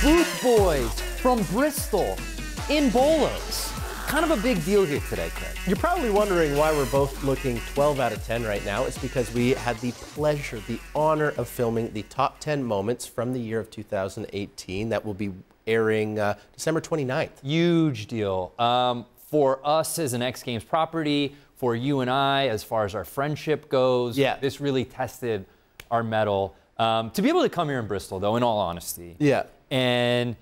Booth Boys from Bristol in Bolos. Kind of a big deal here today, Craig. You're probably wondering why we're both looking 12 out of 10 right now. It's because we had the pleasure, the honor of filming the top 10 moments from the year of 2018 that will be airing December 29th. Huge deal. For us as an X Games property, for you and I, as far as our friendship goes, this really tested our mettle. To be able to come here in Bristol, though, in all honesty, and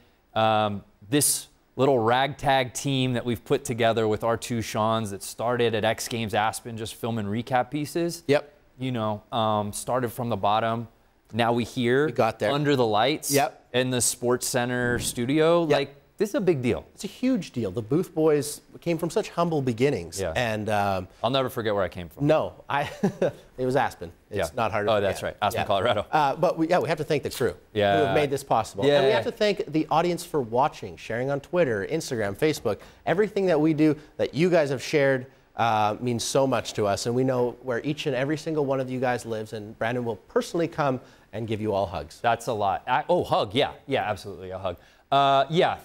this little ragtag team that we've put together with our two Seans that started at X Games Aspen just filming recap pieces. You know, started from the bottom. Now we got there under the lights in the Sports Center studio. Like, this is a big deal. It's a huge deal. The Booth Boys came from such humble beginnings. And I'll never forget where I came from. No, it was Aspen. It's not hard to forget. Oh, that's right. Aspen, Colorado. But we have to thank the crew who have made this possible. And we have to thank the audience for watching, sharing on Twitter, Instagram, Facebook. Everything that we do that you guys have shared means so much to us. And we know where each and every single one of you guys lives. And Brandon will personally come and give you all hugs. That's a lot. Oh, hug. Yeah, absolutely. A hug.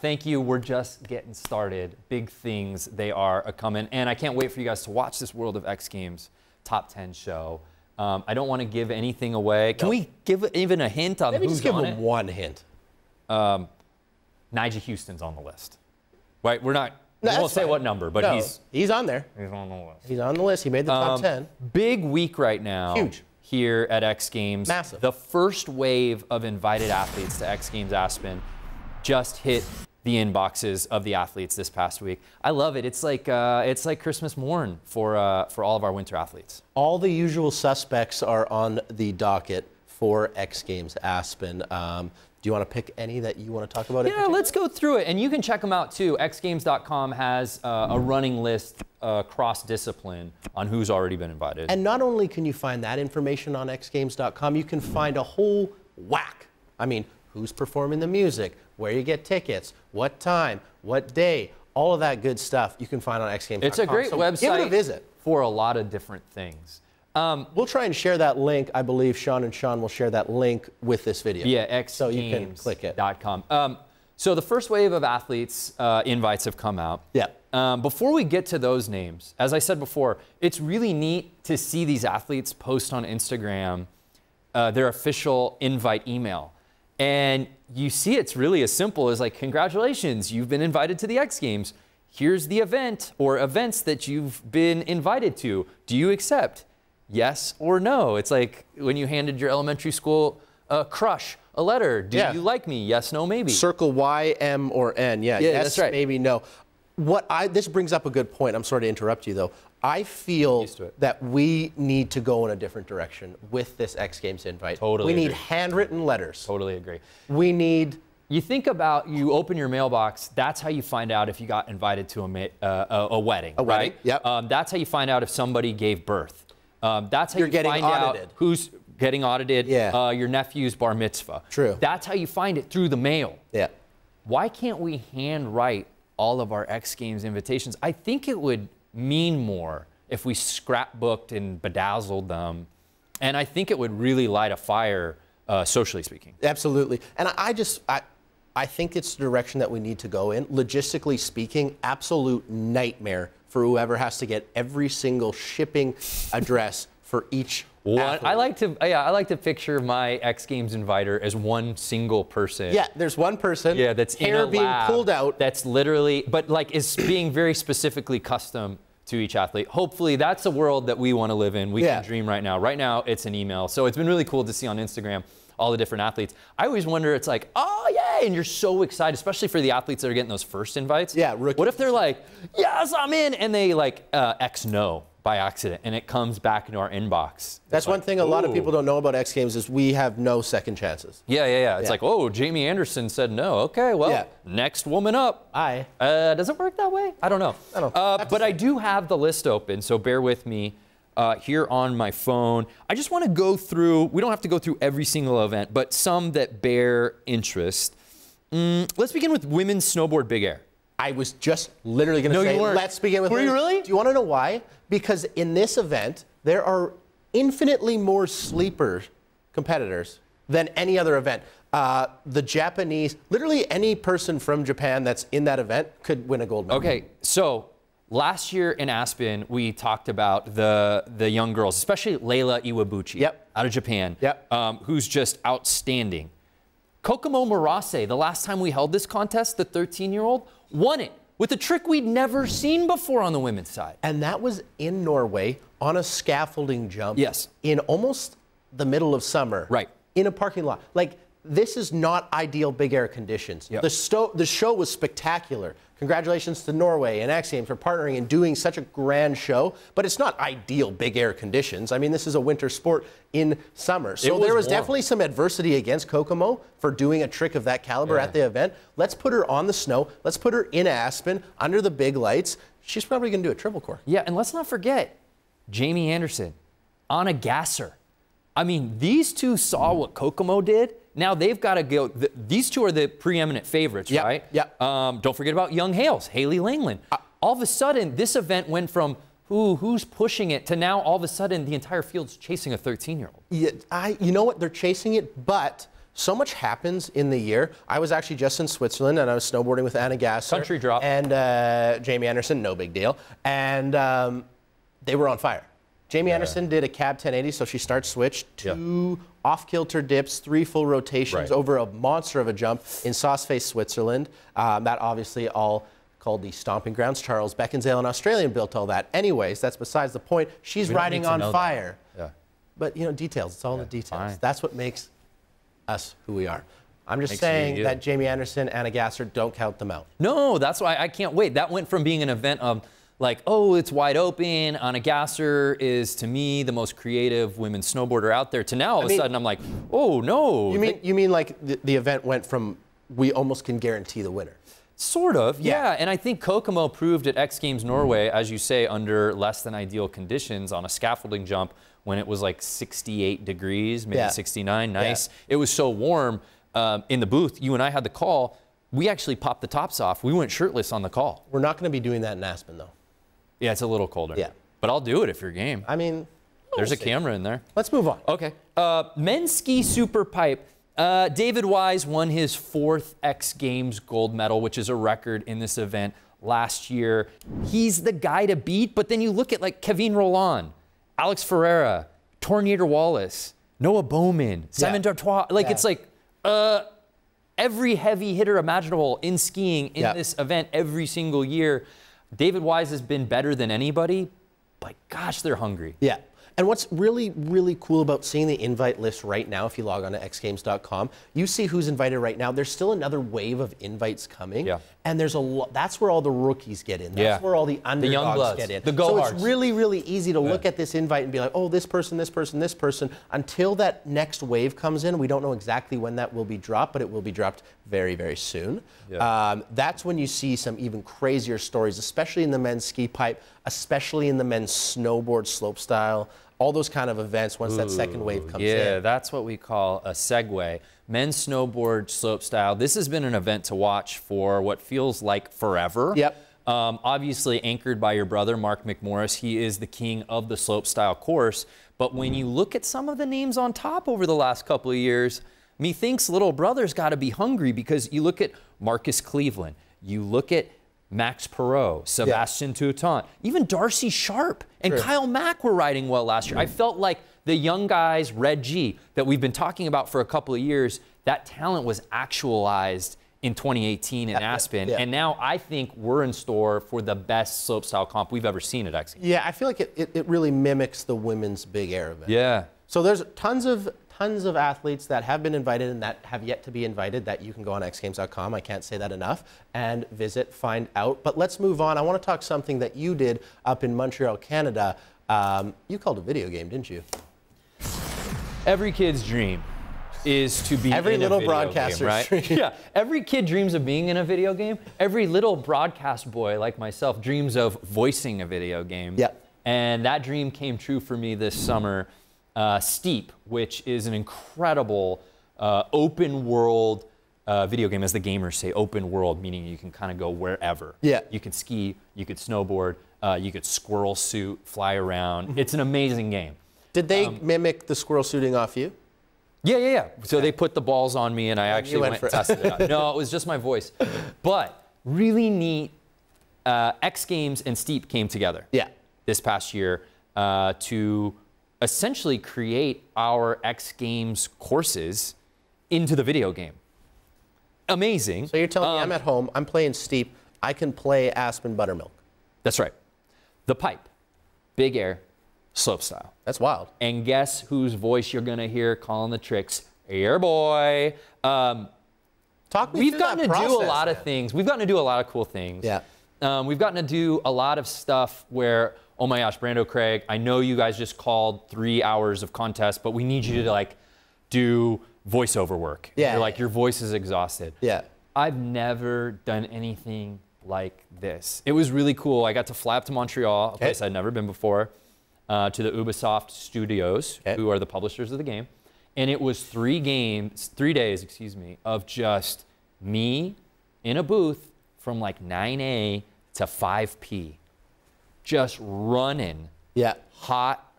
Thank you. We're just getting started. Big things, they are a-coming. And I can't wait for you guys to watch this World of X Games Top 10 show. I don't want to give anything away. Can we give even a hint on who's on it? Maybe just give them one hint. Nyjah Huston's on the list. Right? We won't say what number, but he's on there. He's on the list. He's on the list. He made the top 10. Big week right now. Huge. Here at X Games. Massive. The first wave of invited athletes to X Games Aspen just hit the inboxes of the athletes this past week. I love it. It's like Christmas morn for all of our winter athletes. All the usual suspects are on the docket for X Games Aspen. Do you want to pick any that you want to talk about? Yeah, let's go through it. And you can check them out too. xgames.com has a running list cross-discipline on who's already been invited. And not only can you find that information on xgames.com, you can find a whole whack. I mean, who's performing the music, where you get tickets, what time, what day, all of that good stuff you can find on xgames.com. It's a great website. Give it a visit. For a lot of different things. We'll try and share that link. I believe Sean and Sean will share that link with this video. Yeah, xgames.com. So you can click it. So the first wave of athletes invites have come out. Before we get to those names, as I said before, it's really neat to see these athletes post on Instagram their official invite email. And you see it's really as simple as like, congratulations, you've been invited to the X Games. Here's the event or events that you've been invited to. Do you accept? Yes or no. It's like when you handed your elementary school crush a letter. Do you like me? Yes, no, maybe. Circle Y, M, or N. Yes, that's right. Maybe, no. This brings up a good point. I'm sorry to interrupt you, though. I feel that we need to go in a different direction with this X Games invite. Totally We need handwritten letters. Totally agree. We need... You think about, you open your mailbox, that's how you find out if you got invited to a wedding, a wedding, right? That's how you find out if somebody gave birth. That's how you find out who's getting audited, your nephew's bar mitzvah. True. That's how you find it through the mail. Why can't we handwrite all of our X Games invitations? I think it would mean more if we scrapbooked and bedazzled them. And I think it would really light a fire, socially speaking. Absolutely. And I think it's the direction that we need to go in. Logistically speaking, absolute nightmare for whoever has to get every single shipping address for each athlete. I like to picture my X Games inviter as one single person. Yeah, there's one person. Yeah, that's hair being pulled out. That's literally, but like is being very specifically custom to each athlete. Hopefully that's a world that we want to live in. We can dream right now. Right now it's an email. So it's been really cool to see on Instagram all the different athletes. I always wonder, it's like, oh yeah, and you're so excited, especially for the athletes that are getting those first invites. Yeah, rookies. What if they're like, yes, I'm in, and they like X no by accident, and it comes back into our inbox. That's one thing a lot of people don't know about X Games is we have no second chances. It's like, oh, Jamie Anderson said no. Okay, well, next woman up. Does it work that way? I don't know. But I do have the list open, so bear with me here on my phone. I just want to go through, we don't have to go through every single event, but some that bear interest. Let's begin with women's snowboard big air. I was just literally going to say, let's begin with... Were you really? Do you want to know why? Because in this event, there are infinitely more sleeper competitors than any other event. The Japanese, literally any person from Japan that's in that event could win a gold medal. Okay, so last year in Aspen, we talked about the young girls, especially Leila Iwabuchi out of Japan, who's just outstanding. Kokomo Murase, the last time we held this contest, the 13-year-old, won it with a trick we'd never seen before on the women's side. And that was in Norway on a scaffolding jump. Yes. In almost the middle of summer. Right. In a parking lot. Like, this is not ideal big air conditions. Yep. The show was spectacular. Congratulations to Norway and X Games for partnering and doing such a grand show, but it's not ideal big air conditions. I mean, this is a winter sport in summer. So there was definitely some adversity against Kokomo for doing a trick of that caliber at the event. Let's put her on the snow. Let's put her in Aspen under the big lights. She's probably going to do a triple core. Yeah, and let's not forget Jamie Anderson, Anna Gasser. I mean, these two saw what Kokomo did. Now they've got to go. These two are the preeminent favorites, right? Yeah. Don't forget about Young Hales, Haley Langland. All of a sudden, this event went from who's pushing it to now all of a sudden the entire field's chasing a 13-year-old. Yeah, you know what? They're chasing it, but so much happens in the year. I was actually just in Switzerland, and I was snowboarding with Anna Gasser. Country drop. And Jamie Anderson, no big deal. And they were on fire. Jamie Anderson did a cab 1080, so she starts switch, 2 off-kilter dips, 3 full rotations over a monster of a jump in Saas-Fee, Switzerland. That obviously all called the Stomping Grounds. Charles Beckinsale, an Australian, built all that. Anyways, that's besides the point. She's riding on fire. Yeah. But, you know, details. It's all in the details. Fine. That's what makes us who we are. I'm just saying that Jamie Anderson, Anna Gasser, don't count them out. No, that's why I can't wait. That went from being an event of like, oh, it's wide open. Anna Gasser is, to me, the most creative women's snowboarder out there. To now, all of a sudden, I'm like, oh, no. You mean like the event went from we almost can guarantee the winner? Sort of, yeah. And I think Kokomo proved at X Games Norway, as you say, under less than ideal conditions on a scaffolding jump when it was like 68 degrees, maybe 69, nice. It was so warm in the booth. You and I had the call. We actually popped the tops off. We went shirtless on the call. We're not going to be doing that in Aspen, though. Yeah, it's a little colder. Yeah. But I'll do it if you're game. I mean, there's a camera in there. Let's move on. Okay. Men's ski super pipe. David Wise won his 4th X Games gold medal, which is a record in this event last year. He's the guy to beat, but then you look at like Kevin Roland, Alex Ferreira, Tornator Wallace, Noah Bowman, Simon D'Artois. Like it's like every heavy hitter imaginable in skiing in this event every single year. David Wise has been better than anybody, but gosh, they're hungry. Yeah. And what's really, really cool about seeing the invite list right now, if you log on to xgames.com, you see who's invited right now. There's still another wave of invites coming. Yeah. And there's a lot. That's where all the rookies get in. That's where all the underdogs get in. The go-hards. So it's really, really easy to look at this invite and be like, oh, this person, this person, this person. Until that next wave comes in, we don't know exactly when that will be dropped, but it will be dropped very, very soon. Yeah. That's when you see some even crazier stories, especially in the men's ski pipe, especially in the men's snowboard slopestyle. All those kind of events once that second wave comes in. Yeah, that's what we call a segue. Men's snowboard slopestyle. This has been an event to watch for what feels like forever. Yep. Obviously anchored by your brother, Mark McMorris. He is the king of the slopestyle course. But when you look at some of the names on top over the last couple of years, methinks little brother's got to be hungry, because you look at Marcus Cleveland, you look at Max Perot, Sebastian Toutant, even Darcy Sharp and Kyle Mack were riding well last year. I felt like the young guys, Red G, that we've been talking about for a couple of years, that talent was actualized in 2018 in Aspen. And now I think we're in store for the best slopestyle comp we've ever seen at X Games. Yeah, I feel like it really mimics the women's big air event. Yeah. So there's tons of athletes that have been invited and that have yet to be invited that you can go on xgames.com. I can't say that enough. And visit, find out. But let's move on. I want to talk something that you did up in Montreal, Canada. You called a video game, didn't you? Every kid's dream is to be every in little a video broadcaster's game, right? dream. Yeah, every kid dreams of being in a video game. Every little broadcast boy like myself dreams of voicing a video game. Yeah. And that dream came true for me this summer. Steep, which is an incredible open world video game, as the gamers say, open world, meaning you can kind of go wherever. Yeah. You could ski, you could snowboard, you could squirrel suit, fly around. It's an amazing game. Did they mimic the squirrel suiting off you? Yeah. So they put the balls on me, and I actually went and tested it out. No, it was just my voice. But really neat. X Games and Steep came together. This past year to essentially create our X Games courses into the video game. Amazing. So you're telling me I'm at home, I'm playing Steep, I can play Aspen Buttermilk. That's right. The pipe, big air, slopestyle. That's wild. And guess whose voice you're gonna hear calling the tricks? Your boy. Talk me We've through gotten that to process, do a lot of things. We've gotten to do a lot of cool things. We've gotten to do a lot of stuff where, oh my gosh, Brando, Craig, I know you guys just called 3 hours of contest, but we need you to like do voiceover work. You're like, your voice is exhausted. I've never done anything like this. It was really cool. I got to fly up to Montreal, a place I'd never been before, to the Ubisoft studios, who are the publishers of the game. And it was 3 days, excuse me, of just me in a booth from like 9A to 5P, just running hot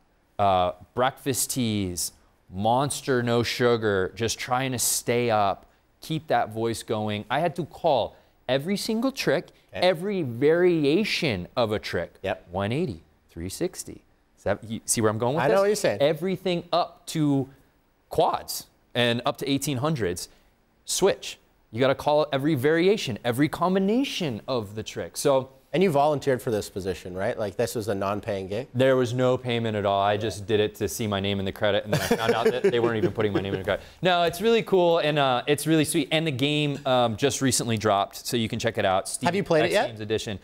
breakfast teas, Monster no sugar, just trying to stay up, keep that voice going. I had to call every single trick, every variation of a trick. 180, 360. You see where I'm going with this? I know what you're saying. Everything up to quads and up to 1800s, switch. You got to call every variation, every combination of the trick. And you volunteered for this position, right? Like this was a non-paying gig? There was no payment at all. I just did it to see my name in the credit, and then I found out that they weren't even putting my name in the credit. No, it's really cool, and it's really sweet. And the game just recently dropped, so you can check it out. Have you played it yet? Games Edition.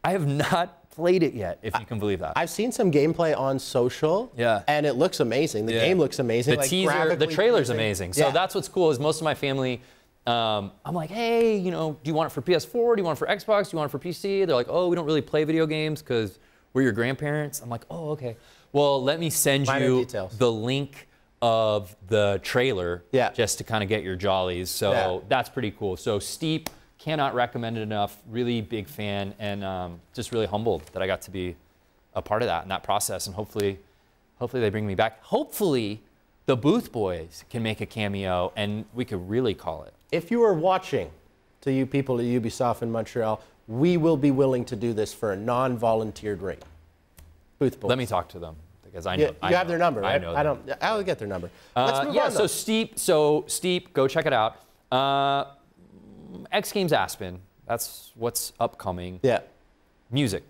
I have not played it yet, if you can believe that. I've seen some gameplay on social, and it looks amazing. The game looks amazing. The teaser, the trailer's amazing. So that's what's cool is most of my family, I'm like, hey, you know, do you want it for PS4? Do you want it for Xbox? Do you want it for PC? They're like, oh, we don't really play video games because we're your grandparents. I'm like, oh, okay. Well, let me send you the link of the trailer just to kind of get your jollies. So that's pretty cool. So Steep, cannot recommend it enough. Really big fan, and just really humbled that I got to be a part of that and that process. And hopefully they bring me back. Hopefully the Booth Boys can make a cameo, and we could really call it. If you are watching, to you people at Ubisoft in Montreal, we will be willing to do this for a non-volunteered rate. Booth Boys. Let me talk to them because I know. You have their number, right? I know. I'll get their number. Let's move on, so Steep, go check it out. X Games Aspen, that's what's upcoming. Music,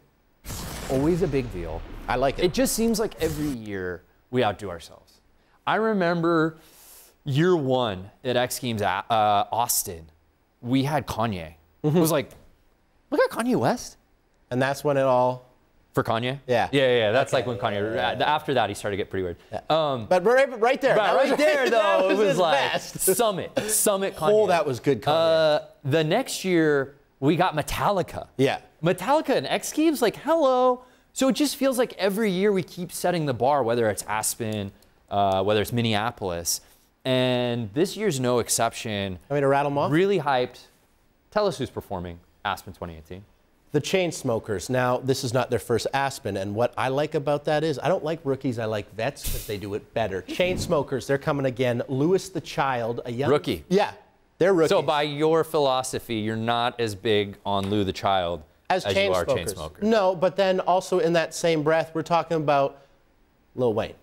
always a big deal. I like it. It just seems like every year we outdo ourselves. I remember year 1 at X Games Austin, we had Kanye. It was like, look at Kanye West. And that's when it all... For Kanye? Yeah. That's like when Kanye, after that, he started to get pretty weird. But right there. Right there, though, it was like best. Summit Kanye. Oh, that was good Kanye. The next year, we got Metallica. Metallica and X Games, like, hello. So it just feels like every year we keep setting the bar, whether it's Aspen, whether it's Minneapolis. And this year's no exception. Want me to rattle them off? Really hyped. Tell us who's performing Aspen 2018. The Chainsmokers. Now, this is not their first Aspen, and what I like about that is I don't like rookies, I like vets because they do it better. Chainsmokers, they're coming again. Louis the Child, a young... Rookie. Yeah, they're rookies. So by your philosophy, you're not as big on Lou the Child as you are Chainsmokers. No, but then also in that same breath, we're talking about Lil Wayne.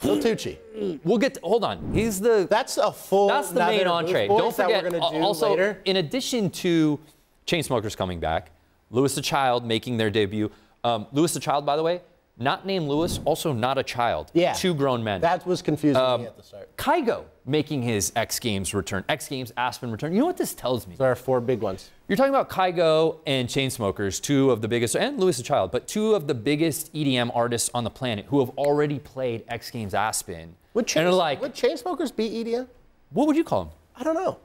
Lil Tucci. We'll get to, hold on. He's the... That's a full... That's the main entree. Don't forget, we're gonna do also, later. In addition to Chainsmokers coming back, Louis the Child making their debut. Louis the Child, by the way, not named Louis, also not a child. 2 grown men. That was confusing me at the start. Kygo making his X Games return. X Games Aspen return. You know what this tells me? There are 4 big ones. You're talking about Kygo and Chainsmokers, 2 of the biggest, and Louis the Child, but 2 of the biggest EDM artists on the planet who have already played X Games Aspen. Would Chainsmokers be EDM? What would you call them? I don't know.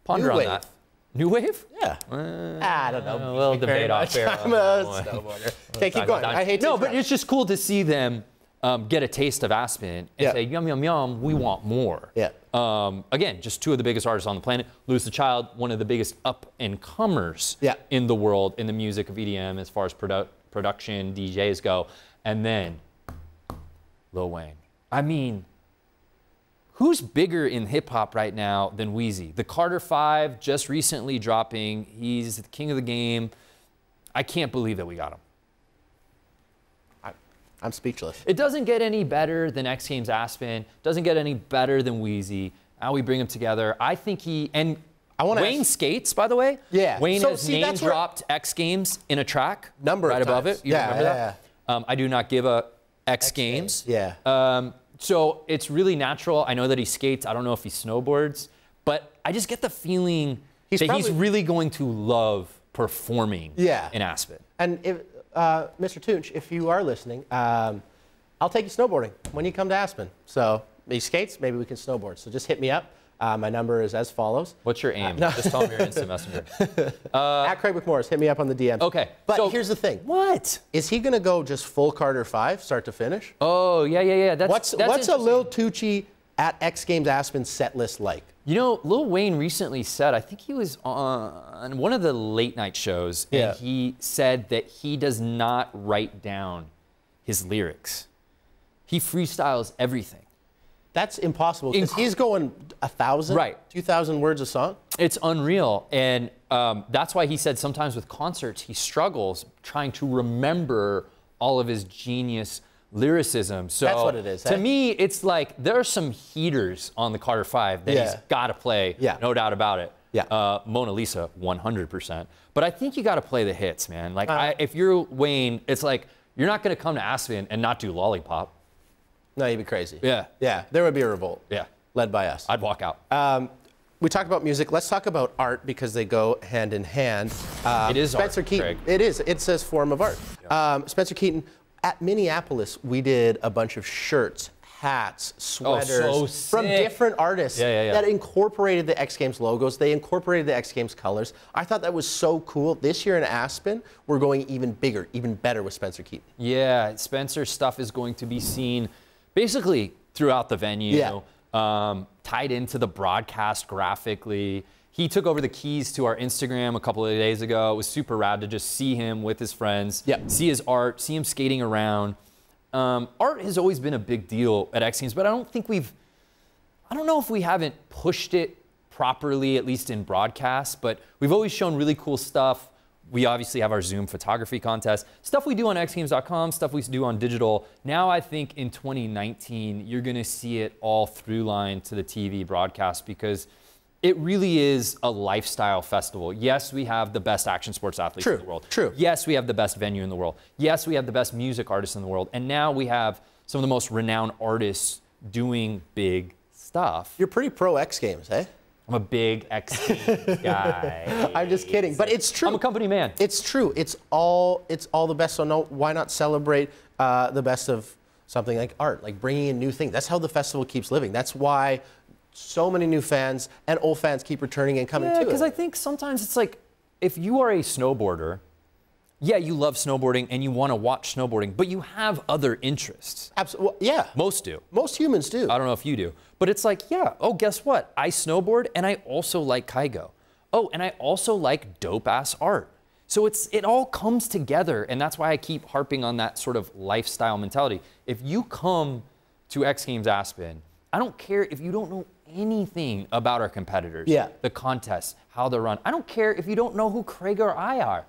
Ponder on that. New wave? Yeah. I don't know. We'll debate off air. I'm a snowboarder. Okay, keep going. I hate to No, but it's just cool to see them get a taste of Aspen and say, yum, yum, yum, we want more. Again, just 2 of the biggest artists on the planet. Louis the Child, one of the biggest up-and-comers in the world in the music of EDM as far as production, DJs go. And then Lil Wayne. I mean, who's bigger in hip hop right now than Wheezy? The Carter 5 just recently dropping. He's the king of the game. I can't believe that we got him. I'm speechless. It doesn't get any better than X Games Aspen. Doesn't get any better than Wheezy. Now we bring them together. I think Wayne skates, by the way. Yeah. Wayne has name dropped X Games in a track. Number right of above times. it. You remember that? I do not give a X Games. Yeah. So it's really natural. I know that he skates. I don't know if he snowboards, but I just get the feeling he's really going to love performing in Aspen. And if, Mr. Tunch, if you are listening, I'll take you snowboarding when you come to Aspen. So he skates, maybe we can snowboard. So just hit me up. My number is as follows. What's your aim? Just tell me your instant messenger. At Craig McMorris, hit me up on the DM. Okay. But so, here's the thing. What? Is he going to go just full Carter 5, start to finish? Oh, yeah. What's a Lil Tucci at X Games Aspen set list like? You know, Lil Wayne recently said, I think he was on one of the late night shows, and he said that he does not write down his lyrics. He freestyles everything. That's impossible because he's going 1,000, 2,000 words a song. It's unreal. And that's why he said sometimes with concerts, he struggles trying to remember all of his genius lyricism. So that's what it is. To me, it's like there are some heaters on the Carter 5 that he's got to play, no doubt about it. Mona Lisa, 100%. But I think you got to play the hits, man. Like if you're Wayne, it's like you're not going to come to Aspen and not do Lollipop. No, you'd be crazy. Yeah, there would be a revolt. Yeah, led by us. I'd walk out. We talked about music. Let's talk about art because they go hand in hand. It is Spencer art, Keaton. Craig. It is. It's a form of art. Yeah. Spencer Keaton. At Minneapolis, we did a bunch of shirts, hats, sweaters from different artists that incorporated the X Games logos. They incorporated the X Games colors. I thought that was so cool. This year in Aspen, we're going even bigger, even better with Spencer Keaton. Yeah, Spencer's stuff is going to be seen basically throughout the venue, tied into the broadcast graphically. He took over the keys to our Instagram a couple of days ago. It was super rad to just see him with his friends, see his art, see him skating around. Art has always been a big deal at X Games, but I don't know if we haven't pushed it properly, at least in broadcast, but we've always shown really cool stuff. We obviously have our Zoom photography contest, stuff we do on xgames.com, stuff we do on digital. Now I think in 2019, you're gonna see it all through line to the TV broadcast because it really is a lifestyle festival. Yes, we have the best action sports athletes in the world. Yes, we have the best venue in the world. Yes, we have the best music artists in the world. And now we have some of the most renowned artists doing big stuff. You're pretty pro X Games, eh? I'm a big X Games guy. I'm just kidding, but it's true. I'm a company man. It's true. It's all the best. So no, why not celebrate the best of something like art, like bringing in new things? That's how the festival keeps living. That's why so many new fans and old fans keep returning and coming to it. Yeah, because I think sometimes it's like, if you are a snowboarder, yeah, you love snowboarding and you want to watch snowboarding, but you have other interests. Absolutely. Well, yeah. Most do. Most humans do. I don't know if you do. But it's like, yeah, oh, guess what? I snowboard and I also like Kaigo. Oh, and I also like dope-ass art. So it all comes together, and that's why I keep harping on that sort of lifestyle mentality. If you come to X Games Aspen, I don't care if you don't know anything about our competitors, the contests, how they're run. I don't care if you don't know who Craig or I are.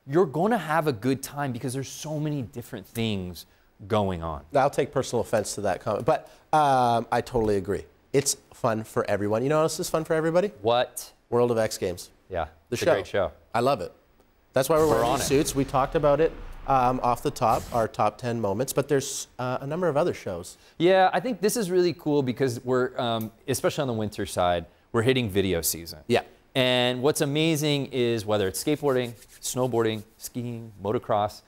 You're going to have a good time because there's so many different things going on. I'll take personal offense to that comment, but I totally agree. It's fun for everyone. You know what else is fun for everybody? What? World of X Games. Yeah, it's a great show. I love it. That's why we're wearing these suits. We talked about it off the top, our top 10 moments, but there's a number of other shows. Yeah, I think this is really cool because we're, especially on the winter side, we're hitting video season. Yeah. And what's amazing is whether it's skateboarding, snowboarding, skiing, motocross,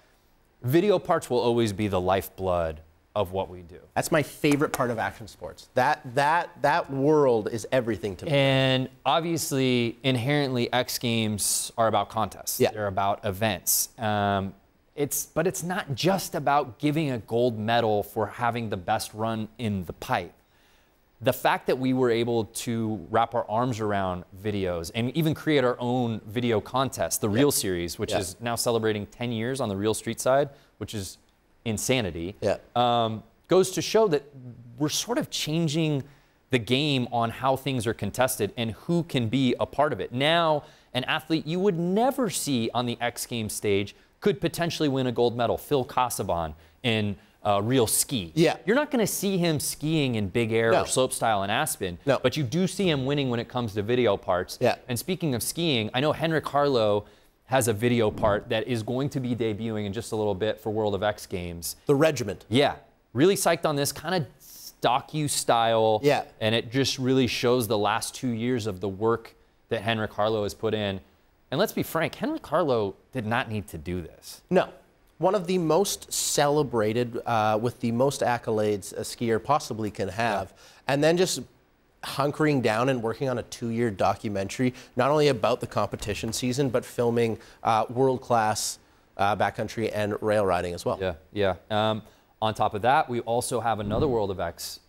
video parts will always be the lifeblood of what we do. That's my favorite part of action sports. That world is everything to me. And obviously, inherently, X Games are about contests. Yeah. They're about events. But it's not just about giving a gold medal for having the best run in the pipe. The fact that we were able to wrap our arms around videos and even create our own video contest, the Reel Series, which is now celebrating 10 years on the Real Street side, which is insanity, goes to show that we're sort of changing the game on how things are contested and who can be a part of it. Now, an athlete you would never see on the X Games stage could potentially win a gold medal. Phil Casaban in real ski. Yeah. You're not going to see him skiing in big air or slopestyle in Aspen, but you do see him winning when it comes to video parts. Yeah. And speaking of skiing, I know Henrik Harlow has a video part that is going to be debuting in just a little bit for World of X Games. The Regiment. Yeah. Really psyched on this, kind of docu style. Yeah. And it just really shows the last 2 years of the work that Henrik Harlow has put in. And let's be frank, Henrik Harlow did not need to do this. No. One of the most celebrated, with the most accolades a skier possibly can have. And then just hunkering down and working on a 2-year documentary, not only about the competition season, but filming world-class backcountry and rail riding as well. Yeah, yeah. On top of that, we also have another World of X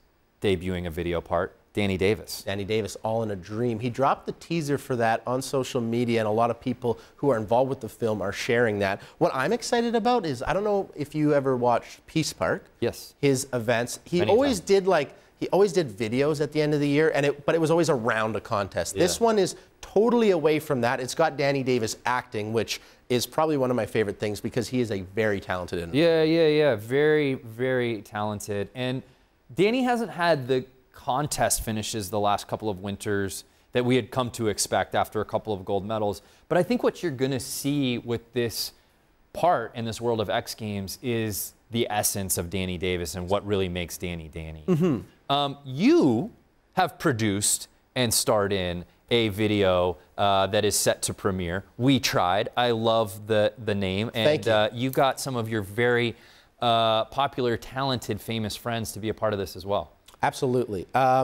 debuting a video part, Danny Davis. Danny Davis, All in a Dream. He dropped the teaser for that on social media, and a lot of people who are involved with the film are sharing that. What I'm excited about is, I don't know if you ever watched Peace Park. Yes. His events. He always did videos at the end of the year, but it was always around a contest. Yeah. This one is totally away from that. It's got Danny Davis acting, which is probably one of my favorite things because he is a very talented individual. Yeah. Very, very talented. And Danny hasn't had the contest finishes the last couple of winters that we had come to expect after a couple of gold medals. But I think what you're going to see with this part in this World of X Games is the essence of Danny Davis and what really makes Danny Danny. Mm-hmm. You have produced and starred in a video that is set to premiere. We Tried. I love the name. And Thank you. You got some of your very popular, talented, famous friends to be a part of this as well. Absolutely. I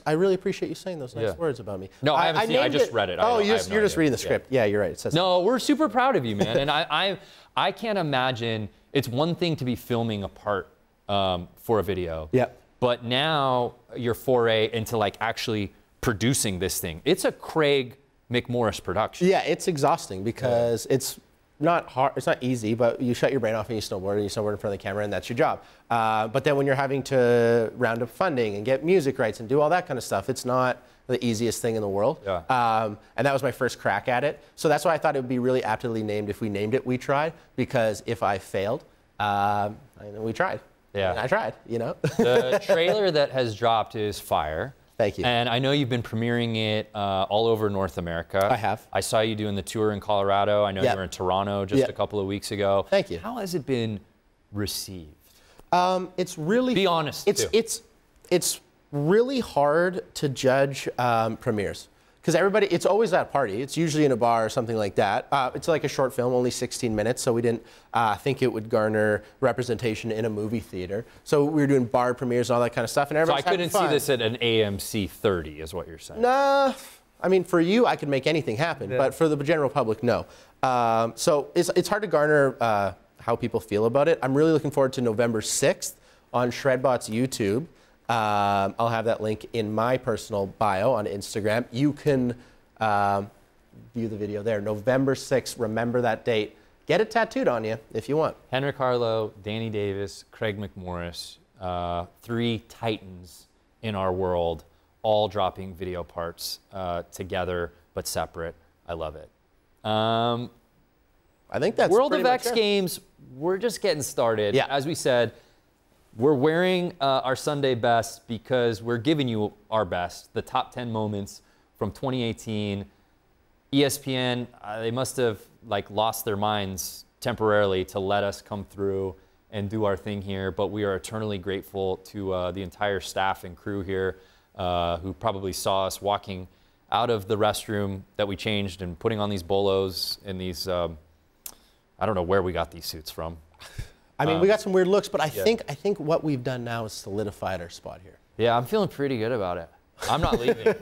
really appreciate you saying those nice words about me. No, I haven't seen it. I just read it. Oh, you're just reading the script. Yeah, you're right. It says no, we're super proud of you, man. And I can't imagine, it's one thing to be filming a part for a video. Yeah. But now your foray into like actually producing this thing. It's a Craig McMorris production. Yeah, it's exhausting because it's not hard, it's not easy, but you shut your brain off and you snowboard in front of the camera and that's your job. But then when you're having to round up funding and get music rights and do all that kind of stuff, it's not the easiest thing in the world. Yeah. And that was my first crack at it. So that's why I thought it would be really aptly named if we named it We Tried, because if I failed, we tried. Yeah. And I tried, you know? The trailer that has dropped is fire. Thank you. And I know you've been premiering it all over North America. I have. I saw you doing the tour in Colorado. I know you were in Toronto just a couple of weeks ago. Thank you. How has it been received? It's really... Be honest, It's really hard to judge premieres. Because it's always at a party. It's usually in a bar or something like that. It's like a short film, only 16 minutes, so we didn't think it would garner representation in a movie theater. So we were doing bar premieres and all that kind of stuff, and everybody's having fun. So I couldn't see this at an AMC 30, is what you're saying? Nah, I mean, for you, I could make anything happen, but for the general public, no. So it's hard to garner how people feel about it. I'm really looking forward to November 6th on Shredbot's YouTube. I'll have that link in my personal bio on Instagram. You can view the video there. November 6th, remember that date. Get it tattooed on you if you want. Henrik Harlow, Danny Davis, Craig McMorris, 3 titans in our world, all dropping video parts together but separate. I love it. I think that's World of X Games, we're just getting started. Yeah. As we said, we're wearing our Sunday best because we're giving you our best, the top 10 moments from 2018. ESPN, they must have lost their minds temporarily to let us come through and do our thing here, but we are eternally grateful to the entire staff and crew here who probably saw us walking out of the restroom that we changed and putting on these bolos and these, I don't know where we got these suits from. I mean, we got some weird looks, but I think what we've done now is solidified our spot here. Yeah, I'm feeling pretty good about it. I'm not leaving.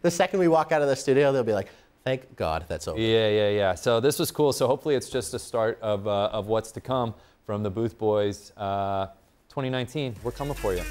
The second we walk out of the studio, they'll be like, thank God that's over. Yeah. So this was cool. So hopefully it's just a start of what's to come from the Booth Boys 2019. We're coming for you.